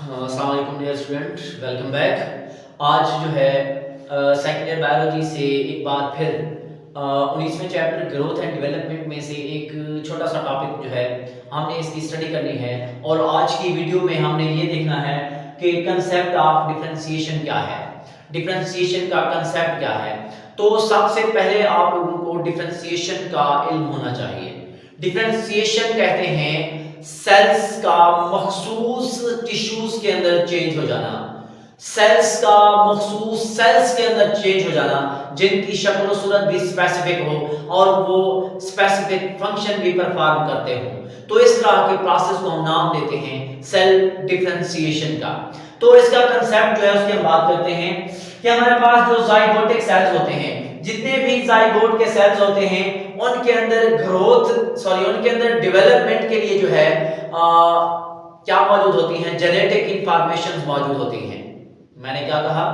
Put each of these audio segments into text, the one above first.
अस्सलाम वालेकुम dear student, welcome back. आज जो है सेकेंड ईयर बायोलॉजी से एक बार फिर 19वें चैप्टर ग्रोथ एंड डेवलपमेंट में से एक छोटा सा टॉपिक जो है हमने इसकी स्टडी करनी है। और आज की वीडियो में हमने ये देखना है कि कंसेप्ट ऑफ डिफरेंशिएशन क्या है, डिफरेंशिएशन का कंसेप्ट क्या है। तो सबसे पहले आप लोगों को डिफरेंशिएशन का इल्म होना चाहिए। डिफरेंशिएशन कहते हैं सेल्स का मखसूस टिश्यूज के अंदर चेंज हो जाना, सेल्स का मखसूस सेल्स के अंदर चेंज हो जाना जिनकी शक्ल और सूरत भी स्पेसिफिक हो और वो स्पेसिफिक फंक्शन भी परफॉर्म करते हो। तो इस तरह के प्रोसेस को हम नाम देते हैं सेल डिफरेंशिएशन का। तो इसका कंसेप्ट जो है उसकी हम बात करते हैं कि हमारे पास जो जाइगोटिक सेल्स होते हैं, जितने भी जाइगोट के सेल्स होते हैं उनके अंदर उनके अंदर डेवलपमेंट के लिए जो है क्या मौजूद होती हैं, जेनेटिक इंफॉर्मेशन मौजूद होती हैं। मैंने क्या कहा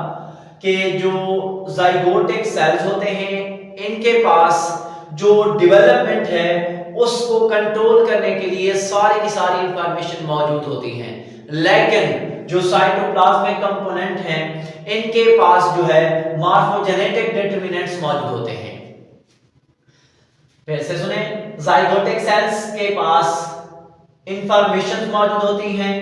कि जो जाइगोटिक सेल्स होते हैं इनके पास जो डेवलपमेंट है उसको कंट्रोल करने के लिए सारी की सारी इंफॉर्मेशन मौजूद होती हैं, लेकिन जो साइटोप्लाज्मिक कंपोनेंट हैं इनके पास जो है मॉर्फोजेनेटिक डिटरमिनेंट्स मौजूद होते हैं। फिर से सुने, जाइगोटिक सेल्स के पास इंफॉर्मेशन मौजूद होती हैं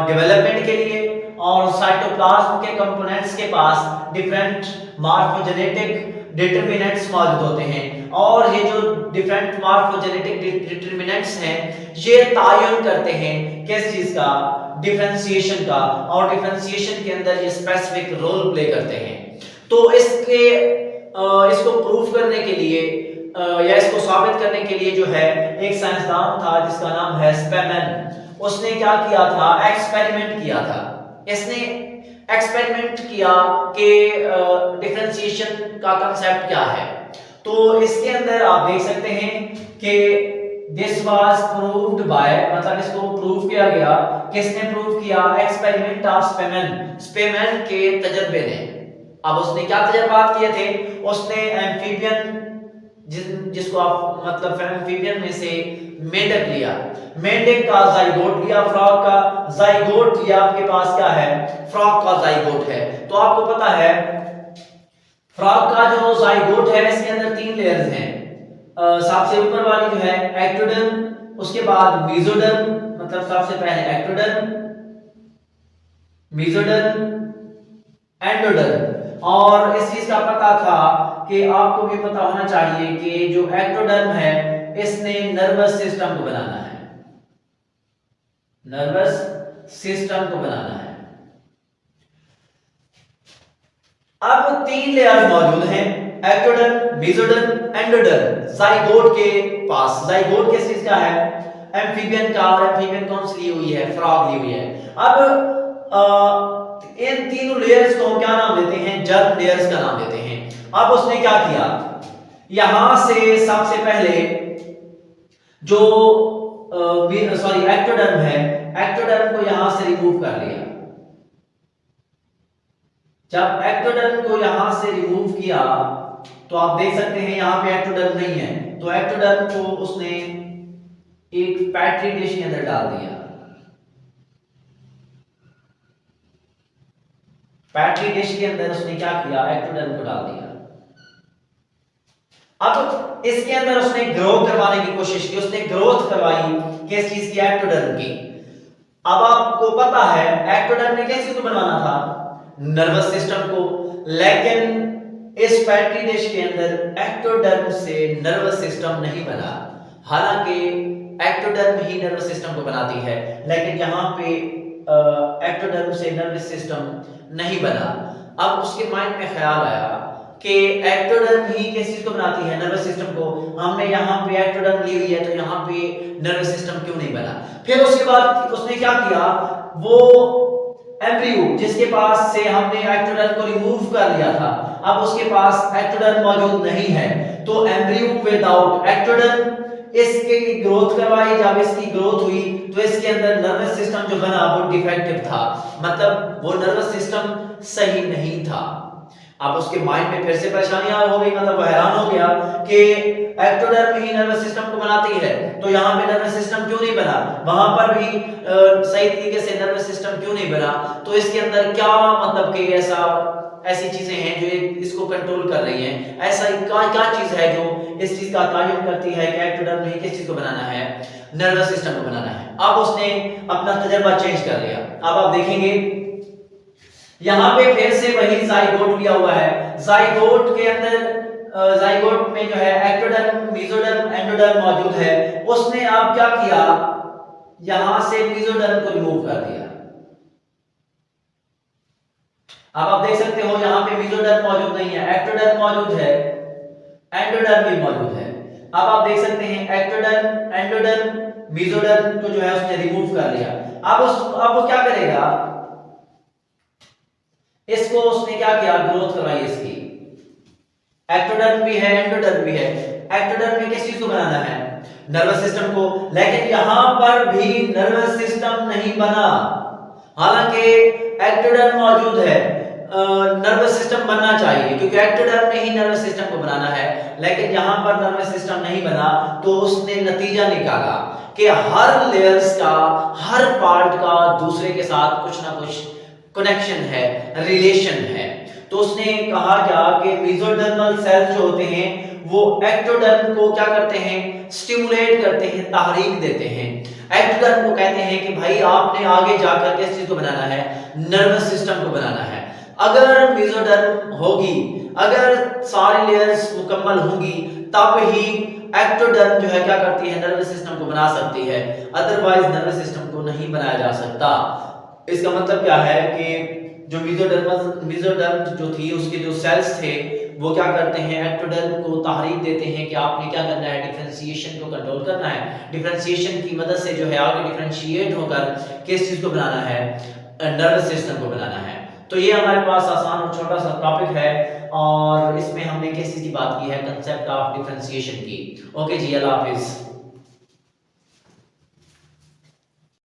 डेवलपमेंट के लिए, और साइटोप्लाज्म के कंपोनेंट्स के पास डिफरेंट मॉर्फोजेनेटिक डिटरमिनेंट्स मौजूद होते हैं। और ये जो डिफरेंट मॉर्फोजेनेटिक डिटरमिनेंट्स हैं ये तयन करते हैं किस चीज का, डिफरेंशिएशन का, और डिफरेंशिएशन के अंदर ये स्पेसिफिक रोल प्ले करते हैं। तो इसको प्रूफ करने के लिए या इसको साबित करने के लिए जो है एक साइंसदान था जिसका नाम है स्पेमन। उसने क्या किया था, एक्सपेरिमेंट किया था। इसने एक्सपेरिमेंट किया कि डिफरेंशिएशन का कांसेप्ट क्या है। तो इसके अंदर आप देख सकते हैं कि दिस वाज प्रूव्ड बाय, मतलब इसको प्रूव किया गया। किसने प्रूव किया? एक्सपेरिमेंट ऑफ स्पेमन, स्पेमन के तजर्बे ने। अब उसने क्या तजर्बात किए थे? उसने एम्फीबियन जिसको आप मतलब एम्फीबियन में से मेंढक लिया, मेंढक का जाइगोट लिया, फ्रॉग का जाइगोट, या आपके पास क्या है, फ्रॉग का जाइगोट है। तो आपको पता है फ्रॉग का जो जाइगोट है इसके अंदर 3 लेयर्स हैं। सबसे ऊपर वाली जो है एक्टोडर्म, उसके बाद मेसोडर्म, मतलब सबसे पहले एक्टोडर्म, मेसोडर्म, एंडोडर्म। और इस चीज का पता था कि आपको भी पता होना चाहिए कि जो एक्टोडर्म है इसने नर्वस सिस्टम को बनाना है, नर्वस सिस्टम को बनाना है। अब 3 लेयर्स मौजूद हैं, एक्टोडर्म, मेसोडर्म, एंडोडर्म, जाइगोट के पास। जाइगोट किस चीज का है? एम्फीबियन का, और एम्फीबियन कौन सी ली हुई है? फ्रॉग ली हुई है। अब इन तीनों लेयर्स को हम क्या नाम देते हैं? जर्म लेयर्स का नाम देते हैं। अब उसने क्या किया, यहां से सबसे पहले जो एक्टोडर्म है, एक्टोडर्म को यहां से रिमूव कर लिया। जब एक्टोडर्म को यहां से रिमूव किया तो आप देख सकते हैं यहां पे एक्टोडर्म नहीं है, तो एक्टोडर्म को उसने एक पैट्री डिश के अंदर डाल दिया। पैट्री डिश के अंदर उसने क्या किया, एक्टोडर्म को डाल दिया। अब इसके अंदर उसने ग्रो करवाने की कोशिश की, उसने ग्रोथ करवाई किस चीज की? एक्टोडर्म की। अब आपको पता है एक्टोडर्म ने किस चीज को बनवाना था? नर्वस सिस्टम को, लेकिन इस पैट्री डिश के अंदर एक्टोडर्म से नर्वस सिस्टम नहीं बना। हालांकि एक्टोडर्म ही नर्वस सिस्टम को बनाती है, लेकिन यहां पे एक्टोडर्म से नर्वस सिस्टम नहीं बना। अब उसके माइंड में ख्याल आया कि एक्टोडर्म ही किस चीज को बनाती है? नर्वस सिस्टम को। हमने यहाँ पे एक्टोडर्म ली हुई है तो यहाँ पे नर्वस सिस्टम क्यों नहीं बना? फिर उसके बाद उसने क्या किया, वो एम्ब्रियो जिसके पास से हमने एक्टोडर्म को रिमूव कर लिया था, अब उसके पास एक्टोडर्म मौजूद नहीं है, तो एम्ब्रियो विदाउट एक्टोडर्म इसकी ग्रोथ करवाई। जब इसकी ग्रोथ हुई तो इसके अंदर नर्वस सिस्टम जो बना वो डिफेक्टिव था, मतलब वो नर्वस सिस्टम सही नहीं था। अब उसके माइंड में फिर से परेशानियां हो गई, मतलब वो हैरान हो गया कि एक्टोडर्म ही नर्वस सिस्टम को बनाती है, तो यहाँ पे नर्वस सिस्टम क्यों नहीं बना, वहां पर भी सही तरीके से नर्वस सिस्टम क्यों नहीं बना। तो इसके अंदर क्या मतलब कि ऐसी चीजें हैं जो इसको कंट्रोल कर रही हैं, ऐसा क्या चीज है जो इस चीज का तायुन करती है कि एक्टोडर्म ही किस चीज को बनाना है, नर्वस सिस्टम को बनाना है। अब उसने अपना तजर्बा चेंज कर लिया। अब आप देखेंगे यहां पे फिर से वही जाइगोट लिया हुआ है, जाइगोट के अंदर जाइगोट में जो है एक्टोडर्म, मेसोडर्म, एंडोडर्म मौजूद है। उसने अब क्या किया, यहां से मेसोडर्म को रिमूव कर दिया। अब आप देख सकते हो यहां पे मेसोडर्म मौजूद नहीं है, एक्टोडर्म मौजूद है, एंडोडर्म भी मौजूद है। अब आप देख सकते हैं एक्टोडर्म, एंडोडर्म, मेसोडर्म को जो है उसने रिमूव कर लिया। अब वो क्या करेगा, इसको उसने क्या किया, ग्रोथ करवाई इसकी। एक्टोडर्म भी है, एंडोडर्म भी है। एक्टोडर्म में किस चीज को बनाना है, नर्वस सिस्टम को, लेकिन यहां पर भी नर्वस सिस्टम नहीं बना। हालांकि एक्टोडर्म मौजूद है, नर्वस सिस्टम बनना चाहिए क्योंकि एक्टोडर्म ने ही नर्वस सिस्टम को बनाना है, लेकिन यहां पर नर्वस सिस्टम नहीं बना। तो उसने नतीजा निकाला कि हर लेयर्स का, हर पार्ट का दूसरे के साथ कुछ ना कुछ कनेक्शन है, रिलेशन है। तो उसने कहा क्या कि मेसोडर्मल सेल्स जो होते हैं वो एक्टोडर्म को क्या करते हैं, स्टिमुलेट करते हैं, तहरीक देते हैं। एक्टोडर्म को कहते हैं कि भाई आपने आगे जाकर किस चीज को बनाना है, नर्वस सिस्टम को बनाना है। अगर मेसोडर्म होगी, अगर सारी लेयर्स मुकम्मल होंगी, तब ही एक्टोडर्म जो है क्या करती है, नर्वस सिस्टम को बना सकती है, अदरवाइज नर्वस सिस्टम को नहीं बनाया जा सकता। इसका मतलब क्या है कि जो मेसोडर्म जो थी उसके जो सेल्स थे वो क्या करते हैं, एक्टोडर्म को तहरीक देते हैं कि आपने क्या करना है, डिफरेंशिएशन को कंट्रोल करना है। डिफरेंशिएशन की मदद से जो है आगे डिफरेंशिएट होकर किस चीज को बनाना है, नर्वस सिस्टम को बनाना है। तो ये हमारे पास आसान और छोटा सा टॉपिक है और इसमें हमने किस चीज की बात की है, कंसेप्ट ऑफ डिफरेंशिएशन की। ओके जी, अल्लाह हाफिज।